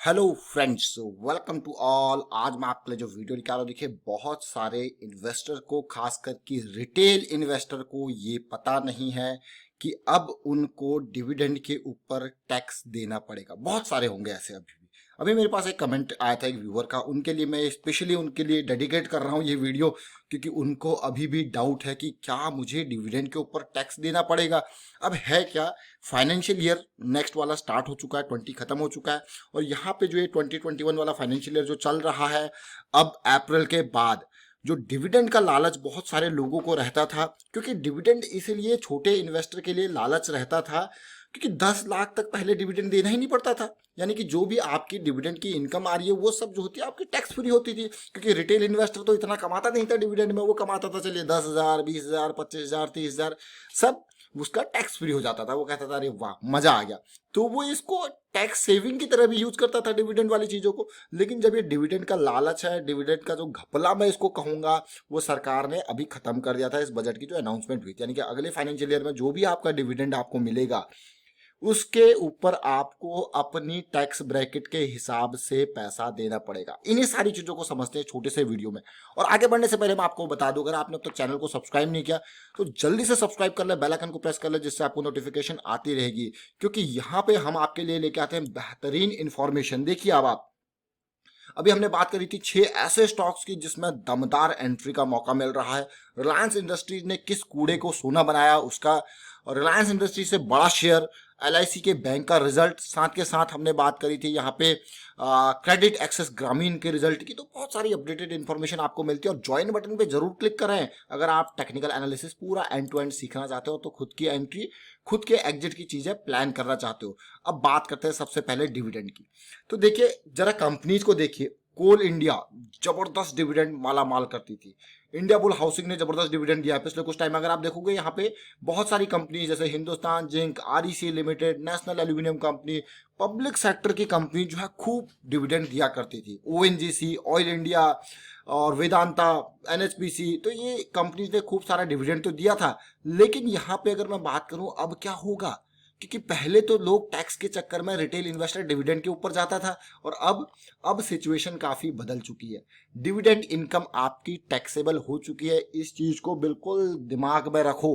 Hello friends, welcome to all. आज मैं आपके लिए जो वीडियो निकाल रहा हूं, देखिए बहुत सारे इन्वेस्टर को, खास करके रिटेल इन्वेस्टर को ये पता नहीं है कि अब उनको डिविडेंड के ऊपर टैक्स देना पड़ेगा। बहुत सारे होंगे ऐसे। अभी मेरे पास एक कमेंट आया था एक व्यूअर का, उनके लिए मैं स्पेशली उनके लिए डेडिकेट कर रहा हूँ ये वीडियो, क्योंकि उनको अभी भी डाउट है कि क्या मुझे डिविडेंड के ऊपर टैक्स देना पड़ेगा। अब है क्या, फाइनेंशियल ईयर नेक्स्ट वाला स्टार्ट हो चुका है, 20 खत्म हो चुका है, और यहाँ पे जो ये 2021 वाला फाइनेंशियल ईयर जो चल रहा है, अब अप्रैल के बाद जो डिविडेंड का लालच बहुत सारे लोगों को रहता था, क्योंकि डिविडेंड इसीलिए छोटे इन्वेस्टर के लिए लालच रहता था क्योंकि 10 लाख तक पहले डिविडेंड देना ही नहीं पड़ता था। यानी कि जो भी आपकी डिविडेंड की इनकम आ रही है वो सब जो होती है आपकी टैक्स फ्री होती थी, क्योंकि रिटेल इन्वेस्टर तो इतना कमाता नहीं था डिविडेंड में। वो कमाता था चलिए 10,000, 20,000, 25,000, 30,000, सब उसका टैक्स फ्री हो जाता था। वो कहता था अरे वाह मजा आ गया, तो वो इसको टैक्स सेविंग की तरह भी यूज करता था डिविडेंड वाली चीजों को। लेकिन जब ये डिविडेंड का लालच है, डिविडेंड का जो घपला मैं इसको कहूंगा, वो सरकार ने अभी खत्म कर दिया था। इस बजट की जो अनाउंसमेंट हुई थी, यानी कि अगले फाइनेंशियल ईयर में जो भी आपका डिविडेंड आपको मिलेगा उसके ऊपर आपको अपनी टैक्स ब्रैकेट के हिसाब से पैसा देना पड़ेगा। इन्हीं सारी चीजों को समझते हैं छोटे से वीडियो में। और आगे बढ़ने से पहले मैं आपको बता दूं, अगर आपने अब तक चैनल को सब्सक्राइब नहीं किया तो जल्दी से सब्सक्राइब कर ले, बेल आइकन को प्रेस कर ले, जिससे आपको नोटिफिकेशन आती रहेगी, क्योंकि यहाँ पे हम आपके लिए लेके आते हैं बेहतरीन इंफॉर्मेशन। देखिए अब आप, अभी हमने बात करी थी 6 ऐसे स्टॉक्स की जिसमें दमदार एंट्री का मौका मिल रहा है। रिलायंस इंडस्ट्रीज ने किस कूड़े को सोना बनाया उसका, और रिलायंस इंडस्ट्रीज से बड़ा शेयर, एलआईसी के बैंक का रिजल्ट, साथ के साथ हमने बात करी थी यहाँ पे क्रेडिट एक्सेस ग्रामीण के रिजल्ट की। तो बहुत सारी अपडेटेड इन्फॉर्मेशन आपको मिलती है। और ज्वाइन बटन पे जरूर क्लिक करें अगर आप टेक्निकल एनालिसिस पूरा एंड टू एंड सीखना चाहते हो, तो खुद की एंट्री, खुद के एग्जिट की चीजें प्लान करना चाहते हो। अब बात करते हैं सबसे पहले डिविडेंड की। तो देखिए जरा कंपनीज को देखिए। कोल इंडिया जबरदस्त डिविडेंड माला माल करती थी। इंडिया बुल हाउसिंग ने जबरदस्त डिविडेंड दिया है पिछले कुछ टाइम। अगर आप देखोगे यहाँ पे बहुत सारी कंपनी जैसे Hindustan zinc, REC limited, national aluminium company, public sector की कंपनी जो है खूब डिविडेंड दिया करती थी। ओएनजीसी, ऑयल इंडिया और वेदांता, एनएचपीसी, तो ये कंपनीज ने खूब सारा डिविडेंड तो दिया था। लेकिन यहाँ पे अगर मैं बात करूं अब क्या होगा, क्योंकि पहले तो लोग टैक्स के चक्कर में रिटेल इन्वेस्टर डिविडेंड के ऊपर जाता था, और अब सिचुएशन काफी बदल चुकी है। डिविडेंड इनकम आपकी टैक्सेबल हो चुकी है। इस चीज को बिल्कुल दिमाग में रखो।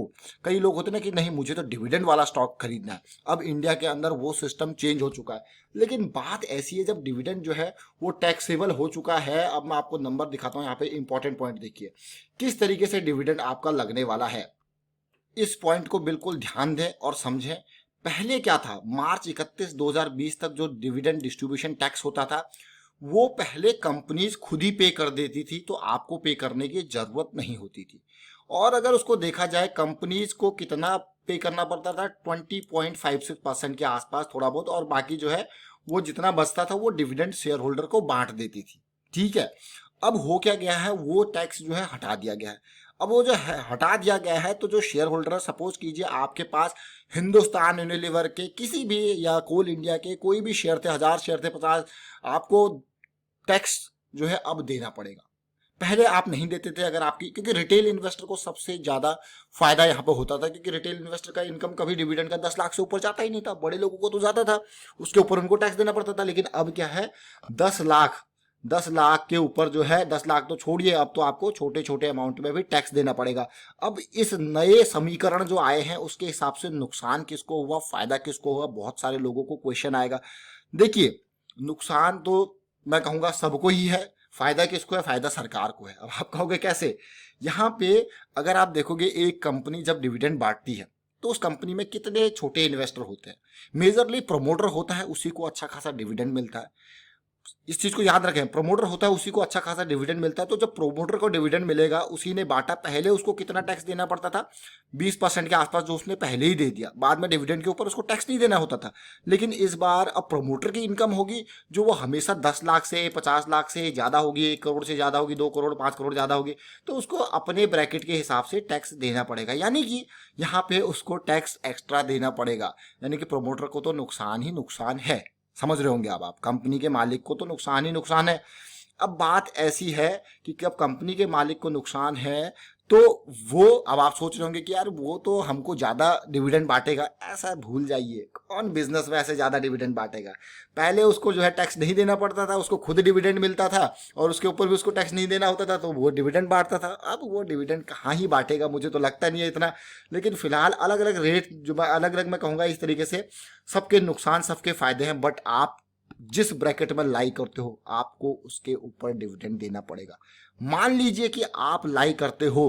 कई लोग होते ना कि नहीं मुझे तो डिविडेंड वाला स्टॉक खरीदना है। अब इंडिया के अंदर वो सिस्टम चेंज हो चुका है। लेकिन बात ऐसी है, जब डिविडेंड जो है वो टैक्सेबल हो चुका है, अब मैं आपको नंबर दिखाता हूँ। यहाँ पे इंपॉर्टेंट पॉइंट देखिए किस तरीके से डिविडेंड आपका लगने वाला है। इस पॉइंट को बिल्कुल ध्यान दें और समझें। पहले क्या था, मार्च 31 2020 तक जो डिविडेंड डिस्ट्रीब्यूशन टैक्स होता था वो पहले कंपनीज खुद ही पे कर देती थी, तो आपको पे करने की जरूरत नहीं होती थी। और अगर उसको देखा जाए कंपनीज को कितना पे करना पड़ता था, 20.56% के आसपास थोड़ा बहुत, और बाकी जो है वो जितना बचता था वो डिविडेंड शेयर होल्डर को बांट देती थी। ठीक है, अब हो क्या गया है, वो टैक्स जो है हटा दिया गया है। अब वो जो है हटा दिया गया है, तो जो शेयर होल्डर है, सपोज कीजिए आपके पास हिंदुस्तान यूनिलीवर के किसी भी या कोल इंडिया के कोई भी शेयर थे, 1000 शेयर थे, 50, आपको टैक्स जो है अब देना पड़ेगा। पहले आप नहीं देते थे अगर आपकी, क्योंकि रिटेल इन्वेस्टर को सबसे ज्यादा फायदा यहाँ पे होता था, क्योंकि रिटेल इन्वेस्टर का इनकम कभी डिविडेंड का 10 लाख से ऊपर जाता ही नहीं था। बड़े लोगों को तो जाता था, उसके ऊपर उनको टैक्स देना पड़ता था। लेकिन अब क्या है, 10 लाख, 10 लाख के ऊपर जो है, 10 लाख तो छोड़िए, अब तो आपको छोटे छोटे अमाउंट में भी टैक्स देना पड़ेगा। अब इस नए समीकरण जो आए हैं उसके हिसाब से नुकसान किसको हुआ, फायदा किसको हुआ, बहुत सारे लोगों को क्वेश्चन आएगा। देखिए नुकसान तो मैं कहूंगा सबको ही है, फायदा किसको है, फायदा सरकार को है। अब आप कहोगे कैसे, यहाँ पे अगर आप देखोगे एक कंपनी जब डिविडेंड बांटती है तो उस कंपनी में कितने छोटे इन्वेस्टर होते हैं। मेजरली प्रमोटर होता है, उसी को अच्छा खासा डिविडेंड मिलता है। इस चीज को याद रखें, प्रमोटर होता है उसी को अच्छा खासा डिविडेंड मिलता है। तो जब प्रमोटर को डिविडेंड मिलेगा, उसी ने बांटा, पहले उसको कितना टैक्स देना पड़ता था, 20% के आसपास, जो उसने पहले ही दे दिया। बाद में डिविडेंड के ऊपर उसको टैक्स नहीं देना होता था। लेकिन इस बार अब प्रमोटर की इनकम होगी जो वो हमेशा 10 लाख से, 50 लाख से ज्यादा होगी, 1 करोड़ से ज्यादा होगी, 2 करोड़, 5 करोड़ ज्यादा होगी, तो उसको अपने ब्रैकेट के हिसाब से टैक्स देना पड़ेगा। यानी कि यहाँ पे उसको टैक्स एक्स्ट्रा देना पड़ेगा। यानी कि प्रमोटर को तो नुकसान ही नुकसान है। समझ रहे होंगे अब आप, कंपनी के मालिक को तो नुकसान ही नुकसान है। अब बात ऐसी है कि अब कंपनी के मालिक को नुकसान है, तो वो, अब आप सोच रहे होंगे कि यार वो तो हमको ज्यादा डिविडेंड बांटेगा, ऐसा भूल जाइए, कौन बिजनेस में ऐसे ज्यादा डिविडेंड बांटेगा। पहले उसको जो है टैक्स नहीं देना पड़ता था, उसको खुद डिविडेंड मिलता था और उसके ऊपर भी उसको टैक्स नहीं देना होता था, तो वो डिविडेंड बांटता था। अब वो डिविडेंड कहाँ ही बांटेगा, मुझे तो लगता नहीं है इतना। लेकिन फिलहाल अलग अलग रेट जो अलग अलग मैं कहूँगा इस तरीके से, सबके नुकसान सबके फायदे हैं, बट आप जिस ब्रैकेट में लाई करते हो आपको उसके ऊपर डिविडेंड देना पड़ेगा। मान लीजिए कि आप लाई करते हो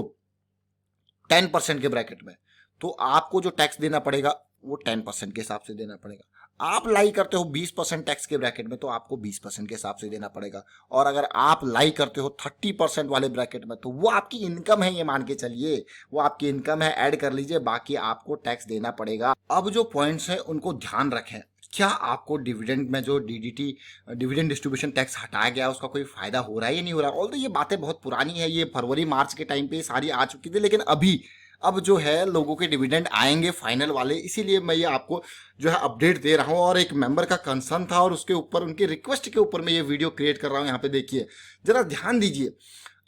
10% के ब्रैकेट में, तो आपको जो टैक्स देना पड़ेगा वो 10% के हिसाब से देना पड़ेगा। आप लाई करते हो 20% टैक्स के ब्रैकेट में, तो आपको 20% के हिसाब से देना पड़ेगा। और अगर आप लाई करते हो 30% वाले ब्रैकेट में, तो वो आपकी इनकम है, ये मान के चलिए वो आपकी इनकम है, ऐड कर लीजिए, बाकी आपको टैक्स देना पड़ेगा। अब जो पॉइंट्स हैं उनको ध्यान रखें। क्या आपको डिविडेंड में जो डीडीटी डिविडेंड डिस्ट्रीब्यूशन टैक्स हटाया गया उसका कोई फायदा हो रहा है या नहीं हो रहा है? ऑल्दो ये बातें बहुत पुरानी है, ये फरवरी मार्च के टाइम पे सारी आ चुकी थी, लेकिन अभी अब जो है लोगों के डिविडेंड आएंगे फाइनल वाले, इसीलिए मैं ये आपको जो है अपडेट दे रहा हूँ। और एक मेंबर का कंसर्न था और उसके ऊपर उनकी रिक्वेस्ट के ऊपर मैं ये वीडियो क्रिएट कर रहा हूँ। यहाँ पे देखिए, जरा ध्यान दीजिए।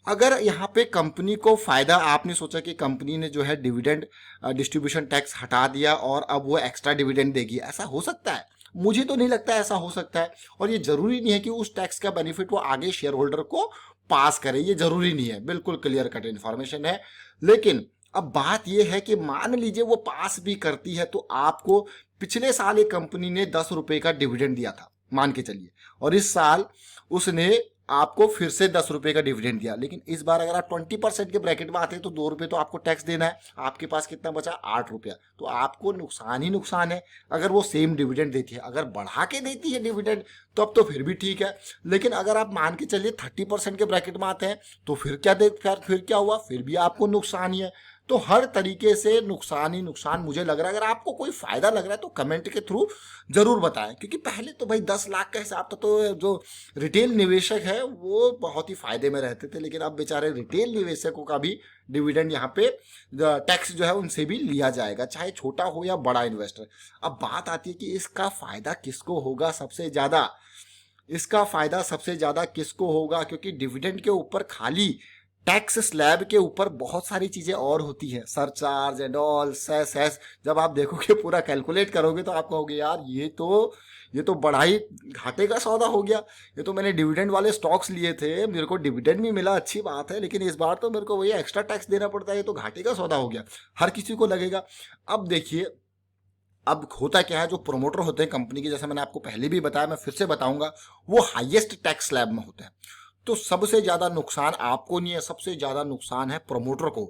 अगर यहाँ पे कंपनी को फायदा, आपने सोचा कि कंपनी ने जो है डिविडेंड डिस्ट्रीब्यूशन टैक्स हटा दिया और अब वो एक्स्ट्रा डिविडेंड देगी, ऐसा हो सकता है? मुझे तो नहीं लगता ऐसा हो सकता है। और ये जरूरी नहीं है कि उस टैक्स का बेनिफिट वो आगे शेयर होल्डर को पास करे, ये जरूरी नहीं है, बिल्कुल क्लियर कट इन्फॉर्मेशन है। लेकिन अब बात यह है कि मान लीजिए वो पास भी करती है, तो आपको पिछले साल एक कंपनी ने 10 रुपए का डिविडेंड दिया था मान के चलिए, और इस साल उसने आपको फिर से 10 रुपए का डिविडेंड दिया। लेकिन इस बार अगर आप 20% के ब्रैकेट में आते हैं तो 2 रुपए तो आपको टैक्स देना है। आपके पास कितना बचा? 8 रुपया। तो आपको नुकसान ही नुकसान है अगर वो सेम डिविडेंड देती है। अगर बढ़ा के देती है डिविडेंड तो अब तो फिर भी ठीक है, लेकिन अगर आप मान के चलिए 30% के ब्रैकेट में आते हैं तो फिर क्या फिर क्या हुआ? फिर भी आपको नुकसान ही है। तो हर तरीके से नुकसान ही नुकसान मुझे लग रहा है। अगर आपको कोई फायदा लग रहा है तो कमेंट के थ्रू जरूर बताएं, क्योंकि पहले तो भाई 10 लाख का हिसाब था तो जो रिटेल निवेशक है वो बहुत ही फायदे में रहते थे, लेकिन अब बेचारे रिटेल निवेशकों का भी डिविडेंड यहाँ पे टैक्स जो है उनसे भी लिया जाएगा, चाहे छोटा हो या बड़ा इन्वेस्टर। अब बात आती है कि इसका फायदा किसको होगा सबसे ज्यादा? इसका फायदा सबसे ज्यादा किसको होगा? क्योंकि डिविडेंड के ऊपर खाली टैक्स स्लैब के ऊपर बहुत सारी चीजें और होती हैं, सरचार्ज एंड ऑल, सेस। जब आप देखोगे पूरा कैलकुलेट करोगे तो आप कहोगे यार ये तो बड़ा ही घाटे का सौदा हो गया। ये तो मैंने डिविडेंड वाले स्टॉक्स लिए थे, मेरे को डिविडेंड भी मिला, अच्छी बात है, लेकिन इस बार तो मेरे को वही एक्स्ट्रा टैक्स देना पड़ता है, ये तो घाटे का सौदा हो गया, हर किसी को लगेगा। अब देखिए, अब होता क्या है, जो प्रोमोटर होते हैं कंपनी के, जैसे मैंने आपको पहले भी बताया, मैं फिर से बताऊंगा, वो हाईएस्ट टैक्स स्लैब में होते हैं। तो सबसे ज्यादा नुकसान आपको नहीं है, सबसे ज्यादा नुकसान है प्रोमोटर को।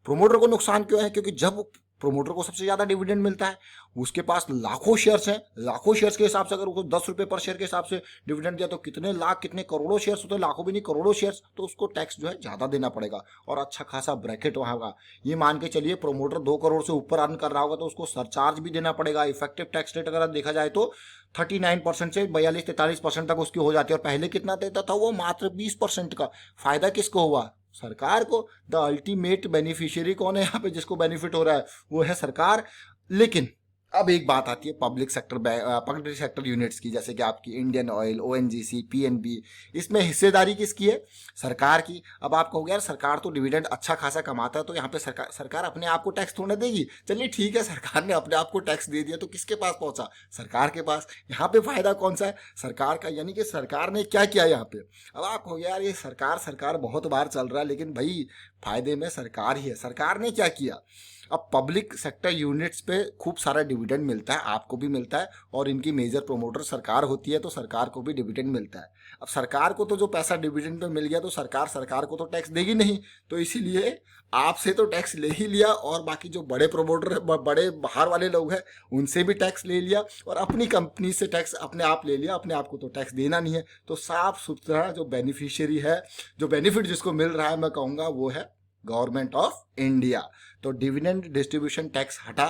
प्रोमोटर को नुकसान क्यों है? क्योंकि जब प्रोमोटर को सबसे ज्यादा डिविडेंड मिलता है, उसके पास लाखों शेयर्स हैं, लाखों शेयर्स के हिसाब से अगर उसको 10 रुपए पर शेयर के हिसाब से डिविडेंड दिया तो कितने लाख कितने करोड़ों शेयर्स होते हैं, लाखों भी नहीं करोड़ों शेयर्स, तो उसको टैक्स जो है ज्यादा देना पड़ेगा और अच्छा खासा ब्रैकेट वहां होगा। ये मान के चलिए प्रोमोटर 2 करोड़ से ऊपर अर्न कर रहा होगा तो उसको सरचार्ज भी देना पड़ेगा। इफेक्टिव टैक्स रेट अगर देखा जाए तो 39% से 42-43% तक उसकी हो जाती है, और पहले कितना देता था वो? मात्र 20% का। फायदा किसको हुआ? सरकार को। द अल्टीमेट बेनिफिशियरी कौन है यहाँ पे जिसको बेनिफिट हो रहा है? वो है सरकार। लेकिन अब एक बात आती है पब्लिक सेक्टर यूनिट्स की, जैसे कि आपकी इंडियन ऑयल, ओएनजीसी, पीएनबी, इसमें हिस्सेदारी किसकी है? सरकार की। अब आप कहोगे यार सरकार तो डिविडेंड अच्छा खासा कमाता है, तो यहाँ पे सरकार अपने आप को टैक्स थोड़ा देगी। चलिए ठीक है, सरकार ने अपने आप को टैक्स दे दिया तो किसके पास पहुंचा? सरकार के पास। यहाँ पे फायदा कौन सा है? सरकार का। यानी कि सरकार ने क्या किया यहाँ पे? अब आप कहोगे यार ये सरकार बहुत बार चल रहा है, लेकिन भाई फायदे में सरकार ही है। सरकार ने क्या किया? अब पब्लिक सेक्टर यूनिट्स पे खूब सारा डिविडेंड मिलता है, आपको भी मिलता है, और इनकी मेजर प्रोमोटर सरकार होती है तो सरकार को भी डिविडेंड मिलता है। अब सरकार को तो जो पैसा डिविडेंड पे मिल गया तो सरकार को तो टैक्स देगी नहीं, तो इसीलिए आपसे तो टैक्स ले ही लिया, और बाकी जो बड़े प्रोमोटर बड़े बाहर वाले लोग हैं उनसे भी टैक्स ले लिया, और अपनी कंपनी से टैक्स अपने आप ले लिया। अपने आप को तो टैक्स देना नहीं है, तो साफ सुथरा जो बेनिफिशियरी है, जो बेनिफिट जिसको मिल रहा है, मैं कहूँगा वो है गवर्नमेंट ऑफ इंडिया। तो डिविडेंड डिस्ट्रीब्यूशन टैक्स हटा,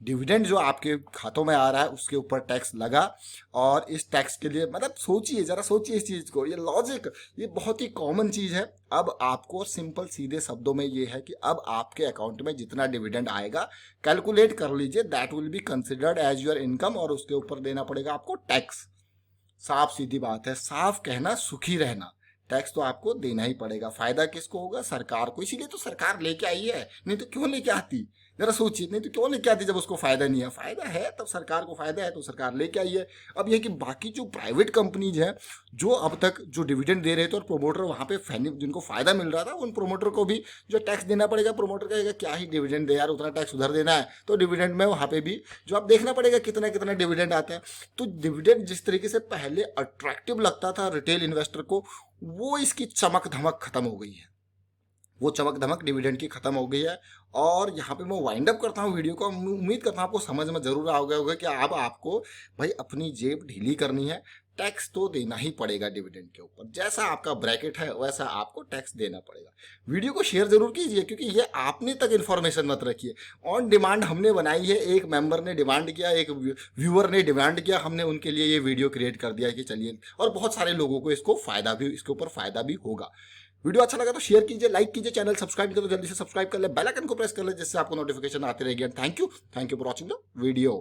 डिविडेंड जो आपके खातों में आ रहा है उसके ऊपर टैक्स लगा, और इस टैक्स के लिए मतलब सोचिए, जरा सोचिए इस चीज को, ये लॉजिक, ये बहुत ही कॉमन चीज है। अब आपको सिंपल सीधे शब्दों में ये है कि अब आपके अकाउंट में जितना डिविडेंड आएगा कैलकुलेट कर लीजिए, that will be considered as your income, और उसके ऊपर देना पड़ेगा आपको टैक्स। साफ सीधी बात है, साफ कहना सुखी रहना। टैक्स तो आपको देना ही पड़ेगा। फायदा किसको होगा? सरकार को। इसीलिए तो सरकार लेके आई है, नहीं तो क्यों लेके आती? जरा सोचिए, नहीं तो क्यों लेके आती जब उसको फायदा नहीं है? फायदा है तब सरकार को फायदा है तो सरकार लेके आई है। अब यह कि बाकी जो प्राइवेट कंपनीज हैं जो अब तक जो डिविडेंड दे रहे थे और प्रोमोटर वहां पे जिनको फायदा मिल रहा था, उन प्रोमोटर को भी जो टैक्स देना पड़ेगा। प्रोमोटर कहेगा क्या ही डिविडेंड दे यार, उतना टैक्स उधर देना है, तो डिविडेंड में वहां पे भी जो आप देखना पड़ेगा कितना कितना डिविडेंड आते हैं। तो डिविडेंड जिस तरीके से पहले अट्रैक्टिव लगता था रिटेल इन्वेस्टर को, वो इसकी चमक धमक खत्म हो गई है। वो चमक धमक डिविडेंड की खत्म हो गई है। और यहाँ पे मैं वाइंड अप करता हूँ वीडियो को। उम्मीद करता हूँ आपको समझ में जरूर आ गया होगा कि अब आपको भाई अपनी जेब ढीली करनी है, टैक्स तो देना ही पड़ेगा डिविडेंड के ऊपर। जैसा आपका ब्रैकेट है वैसा आपको टैक्स देना पड़ेगा। वीडियो को शेयर जरूर कीजिए, क्योंकि ये आपने तक इन्फॉर्मेशन मत रखिए। ऑन डिमांड हमने बनाई है, एक मेंबर ने डिमांड किया, एक व्यूअर ने डिमांड किया, हमने उनके लिए ये वीडियो क्रिएट कर दिया कि चलिए, और बहुत सारे लोगों को इसके ऊपर फायदा भी होगा। वीडियो अच्छा लगा तो शेयर कीजिए, लाइक कीजिए, चैनल सब्सक्राइब करो, जल्दी से सब्सक्राइब कर ले, बेल आइकन को प्रेस कर ले, जिससे आपको नोटिफिकेशन आती रहेगी। Thank you for watching the video.